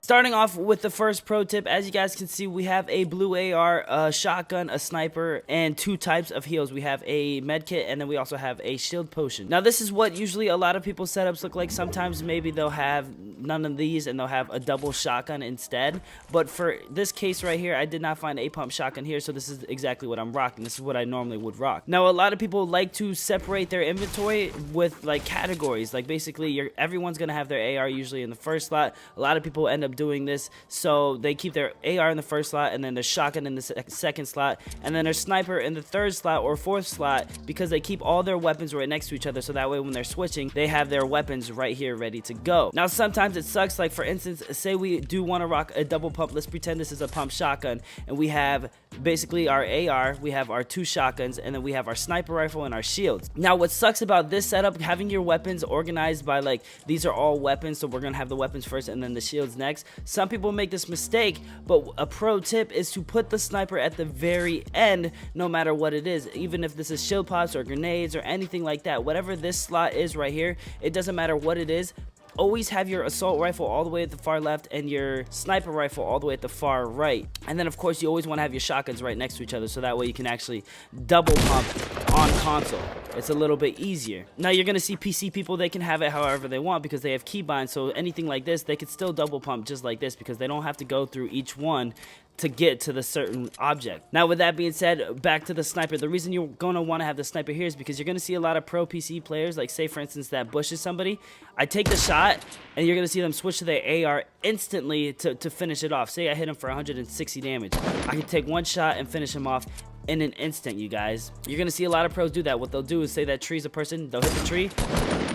Starting off with the first pro tip, as you guys can see, we have a blue AR, a shotgun, a sniper, and 2 types of heals. We have a med kit, and then we also have a shield potion. Now, this is what usually a lot of people's setups look like. Sometimes maybe they'll have none of these, and they'll have a double shotgun instead. But for this case right here, I did not find a pump shotgun here, so this is exactly what I'm rocking. This is what I normally would rock. Now, a lot of people like to separate their inventory with like categories. Like basically, everyone's gonna have their AR usually in the first slot. A lot of people end up doing this, so they keep their AR in the first slot, and then their shotgun in the second slot, and then their sniper in the third slot or fourth slot, because they keep all their weapons right next to each other, so that way when they're switching, they have their weapons right here ready to go. Now, sometimes it sucks. Like for instance, say we do want to rock a double pump. Let's pretend this is a pump shotgun, and we have basically our AR, we have our 2 shotguns, and then we have our sniper rifle and our shields. Now, what sucks about this setup, having your weapons organized by like, these are all weapons, so we're gonna have the weapons first and then the shields next. Some people make this mistake, but a pro tip is to put the sniper at the very end, no matter what it is. Even if this is shield pops or grenades or anything like that, whatever this slot is right here, it doesn't matter what it is. Always have your assault rifle all the way at the far left and your sniper rifle all the way at the far right. And then of course you always want to have your shotguns right next to each other, so that way you can actually double pump on console. It's a little bit easier. Now you're gonna see PC people, they can have it however they want because they have keybinds, so anything like this they could still double pump just like this because they don't have to go through each one to get to the certain object. Now, with that being said, back to the sniper. The reason you're gonna want to have the sniper here is because you're gonna see a lot of pro PC players, like say for instance that bushes somebody. I take the shot and you're gonna see them switch to their AR instantly to finish it off. Say I hit him for 160 damage. I can take one shot and finish him off in an instant, you guys. You're gonna see a lot of pros do that. What they'll do is say that tree's a person, they'll hit the tree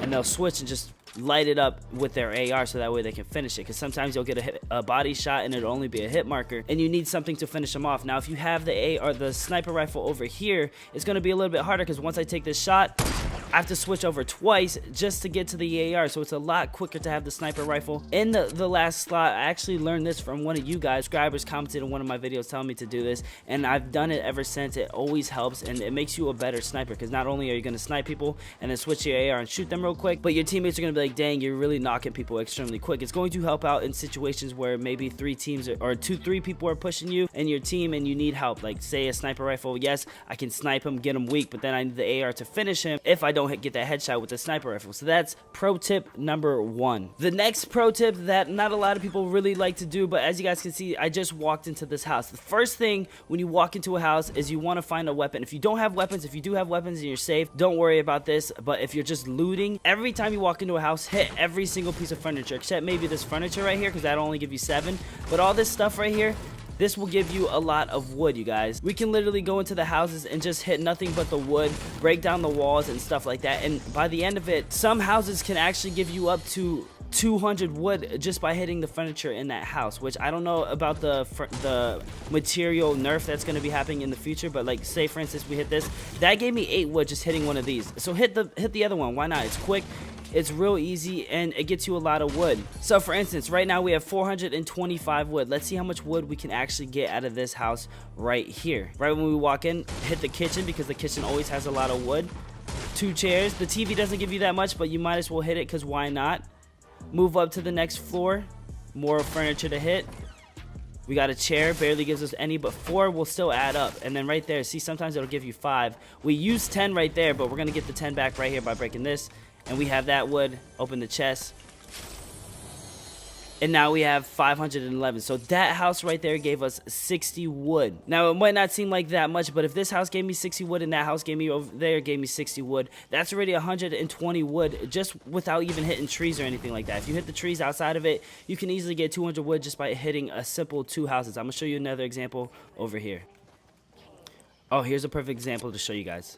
and they'll switch and just light it up with their AR so that way they can finish it, because sometimes you'll get a body shot and it'll only be a hit marker and you need something to finish them off. Now if you have the the sniper rifle over here, it's going to be a little bit harder because once I take this shot I have to switch over twice just to get to the AR, so it's a lot quicker to have the sniper rifle in the last slot. I actually learned this from one of you guys. Subscribers commented on one of my videos telling me to do this, and I've done it ever since. It always helps, and it makes you a better sniper, because not only are you going to snipe people and then switch your AR and shoot them real quick, but your teammates are going to be like, dang, you're really knocking people extremely quick. It's going to help out in situations where maybe 3 teams or 2-3 people are pushing you and your team and you need help. Like say a sniper rifle, yes, I can snipe him, get him weak, but then I need the AR to finish him if I don't get that headshot with the sniper rifle. So that's pro tip number 1. The next pro tip that not a lot of people really like to do, but as you guys can see, I just walked into this house. The first thing when you walk into a house is you want to find a weapon. If you don't have weapons, if you do have weapons and you're safe, don't worry about this. But if you're just looting, every time you walk into a house, hit every single piece of furniture, except maybe this furniture right here, because that'll only give you 7. But all this stuff right here, this will give you a lot of wood, you guys. We can literally go into the houses and just hit nothing but the wood, break down the walls and stuff like that. And by the end of it, some houses can actually give you up to 200 wood just by hitting the furniture in that house, which I don't know about the material nerf that's going to be happening in the future, but like say for instance we hit this, that gave me 8 wood just hitting one of these. So hit the other one. Why not? It's quick, it's real easy, and it gets you a lot of wood. So for instance, right now we have 425 wood. Let's see how much wood we can actually get out of this house right here. Right when we walk in, hit the kitchen, because the kitchen always has a lot of wood. 2 chairs. The TV doesn't give you that much, but you might as well hit it, because why not? Move up to the next floor, more furniture to hit. We got a chair, barely gives us any, but 4 will still add up. And then right there, see, sometimes it'll give you 5. We use 10 right there, but we're gonna get the 10 back right here by breaking this. And we have that wood. Open the chest, and now we have 511. So that house right there gave us 60 wood. Now it might not seem like that much, but if this house gave me 60 wood and that house gave me over there gave me 60 wood, that's already 120 wood just without even hitting trees or anything like that. If you hit the trees outside of it, you can easily get 200 wood just by hitting a simple 2 houses. I'm gonna show you another example over here. Oh, here's a perfect example to show you guys.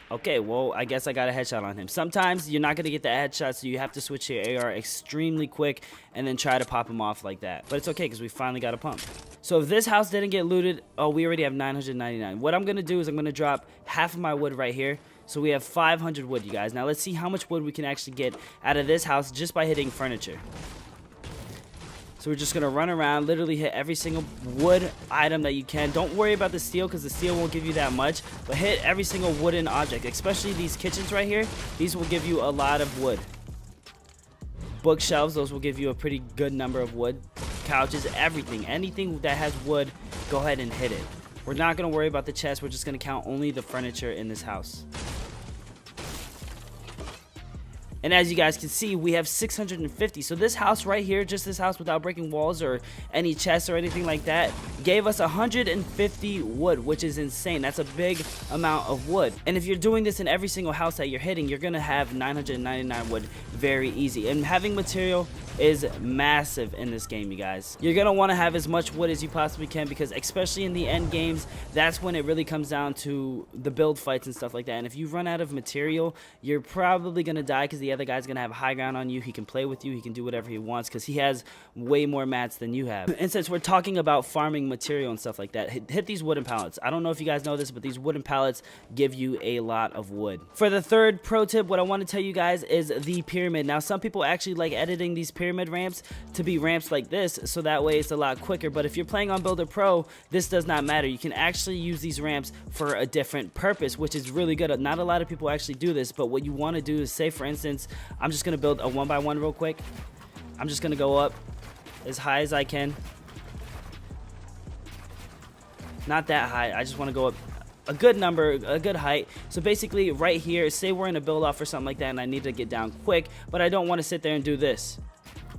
Okay, well, I guess I got a headshot on him. Sometimes you're not going to get the headshot, so you have to switch your AR extremely quick and then try to pop him off like that. But it's okay, because we finally got a pump. So if this house didn't get looted, oh, we already have 999. What I'm going to do is I'm going to drop half of my wood right here. So we have 500 wood, you guys. Now let's see how much wood we can actually get out of this house just by hitting furniture. So we're just going to run around, literally hit every single wood item that you can. Don't worry about the steel, because the steel won't give you that much. But hit every single wooden object, especially these kitchens right here. These will give you a lot of wood. bookshelves. Those will give you a pretty good number of wood. Couches, everything. Anything that has wood, go ahead and hit it. We're not going to worry about the chest. We're just going to count only the furniture in this house. And as you guys can see, we have 650. So this house right here, just this house without breaking walls or any chests or anything like that, gave us 150 wood, which is insane. That's a big amount of wood. And if you're doing this in every single house that you're hitting, you're going to have 999 wood very easy. And having material is massive in this game, you guys. You're going to want to have as much wood as you possibly can, because especially in the end games, that's when it really comes down to the build fights and stuff like that. And if you run out of material, you're probably going to die, because the other guy's going to have high ground on you. He can play with you. He can do whatever he wants because he has way more mats than you have. And since we're talking about farming material and stuff like that, hit these wooden pallets. I don't know if you guys know this, but these wooden pallets give you a lot of wood. For the third pro tip, what I want to tell you guys is the pyramid. Now, some people actually like editing these pyramid ramps to be ramps like this, so that way it's a lot quicker. But if you're playing on Builder Pro, this does not matter. You can actually use these ramps for a different purpose, which is really good. Not a lot of people actually do this, but what you want to do is, say for instance, I'm just going to build a 1x1 real quick. I'm just going to go up as high as I can. Not that high. I just want to go up a good number, a good height. So basically right here, say we're in a build off or something like that and I need to get down quick, but I don't want to sit there and do this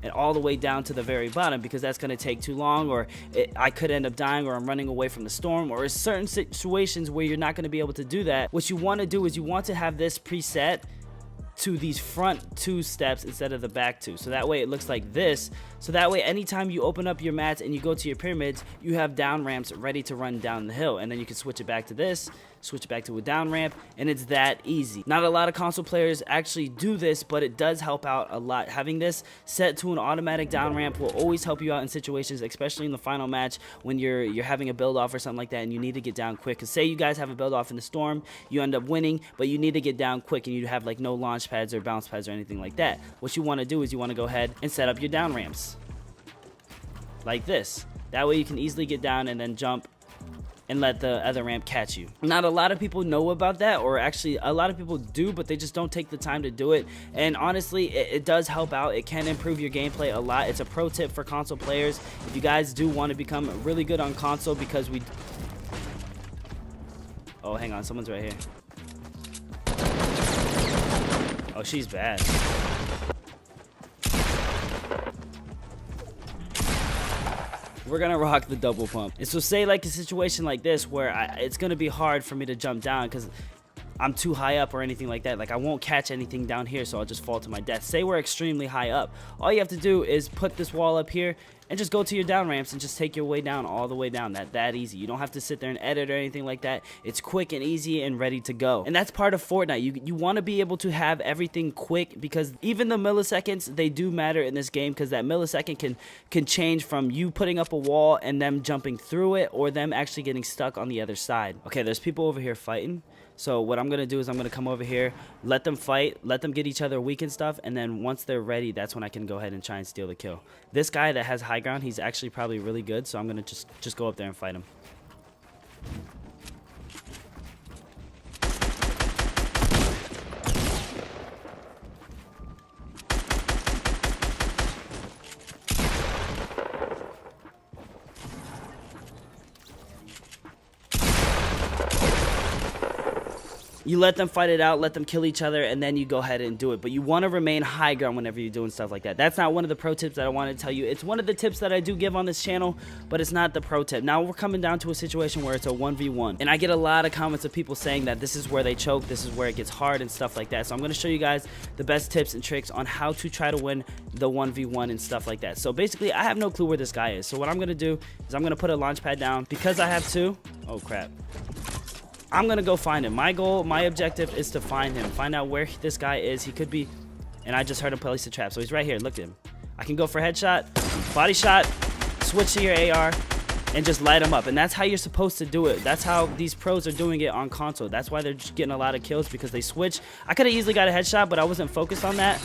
and all the way down to the very bottom, because that's going to take too long, or I could end up dying, or I'm running away from the storm, or in certain situations where you're not going to be able to do that. What you want to do is you want to have this preset to these front 2 steps instead of the back 2, so that way it looks like this. So that way anytime you open up your mats and you go to your pyramids, you have down ramps ready to run down the hill, and then you can switch it back to this, switch it back to a down ramp, and it's that easy. Not a lot of console players actually do this, but it does help out a lot. Having this set to an automatic down ramp will always help you out in situations, especially in the final match when you're having a build off or something like that and you need to get down quick. Because say you guys have a build off in the storm, you end up winning, but you need to get down quick and you have like no launch pads or bounce pads or anything like that. What you want to do is you want to go ahead and set up your down ramps like this. That way you can easily get down and then jump and let the other ramp catch you. Not a lot of people know about that, or actually a lot of people do, but they just don't take the time to do it. And honestly, it does help out. It can improve your gameplay a lot. It's a pro tip for console players if you guys do want to become really good on console, because we... Oh, hang on, someone's right here. Oh, she's bad. We're gonna rock the double pump. And so say like a situation like this where it's gonna be hard for me to jump down because I'm too high up or anything like that. Like I won't catch anything down here, so I'll just fall to my death. Say we're extremely high up. All you have to do is put this wall up here and just go to your down ramps and just take your way down all the way down. That easy. You don't have to sit there and edit or anything like that. It's quick and easy and ready to go. And that's part of Fortnite. You want to be able to have everything quick, because even the milliseconds, they do matter in this game, because that millisecond can change from you putting up a wall and them jumping through it, or them actually getting stuck on the other side. Okay, there's people over here fighting. So what I'm going to do is I'm going to come over here, let them fight, let them get each other weak and stuff, and then once they're ready, that's when I can go ahead and try and steal the kill. This guy that has high ground, he's actually probably really good, so I'm going to just go up there and fight him. You let them fight it out, let them kill each other, and then you go ahead and do it. But you want to remain high ground whenever you're doing stuff like that. That's not one of the pro tips that I want to tell you. It's one of the tips that I do give on this channel, but it's not the pro tip. Now we're coming down to a situation where it's a 1v1. And I get a lot of comments of people saying that this is where they choke, this is where it gets hard and stuff like that. So I'm going to show you guys the best tips and tricks on how to try to win the 1v1 and stuff like that. So basically, I have no clue where this guy is. So what I'm going to do is I'm going to put a launch pad down. Because I have 2, oh crap, I'm gonna go find him. My goal, my objective is to find him, find out where this guy is. He could be, and I just heard him place a trap, so he's right here. Look at him. I can go for headshot, body shot, switch to your AR, and just light him up. And that's how you're supposed to do it. That's how these pros are doing it on console. That's why they're just getting a lot of kills, because they switch. I could have easily got a headshot, but I wasn't focused on that.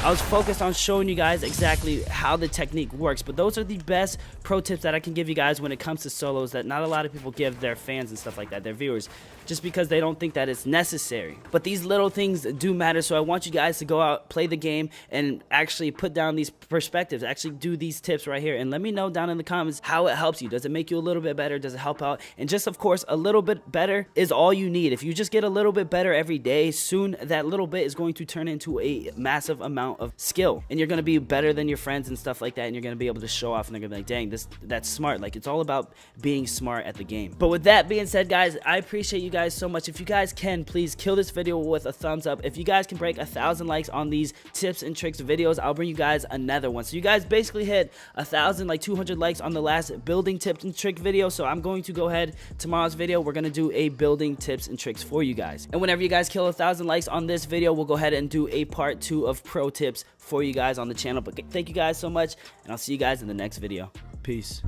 I was focused on showing you guys exactly how the technique works. But those are the best pro tips that I can give you guys when it comes to solos that not a lot of people give their fans and stuff like that, their viewers. just because they don't think that it's necessary. But these little things do matter, so I want you guys to go out, play the game, and actually put down these perspectives, actually do these tips right here, and let me know down in the comments how it helps you. Does it make you a little bit better? Does it help out? And just, of course, a little bit better is all you need. If you just get a little bit better every day, soon that little bit is going to turn into a massive amount of skill, and you're going to be better than your friends and stuff like that, and you're going to be able to show off, and they're going to be like, dang, that's smart. Like, it's all about being smart at the game. But with that being said, guys, I appreciate you guys so much. If you guys can, please kill this video with a thumbs up. If you guys can break 1,000 likes on these tips and tricks videos, I'll bring you guys another one. So you guys basically hit 1,000, like 200 likes on the last building tips and trick video. So I'm going to go ahead, tomorrow's video, we're going to do a building tips and tricks for you guys. And whenever you guys kill 1,000 likes on this video, we'll go ahead and do a part 2 of pro tips for you guys on the channel. But thank you guys so much, and I'll see you guys in the next video. Peace.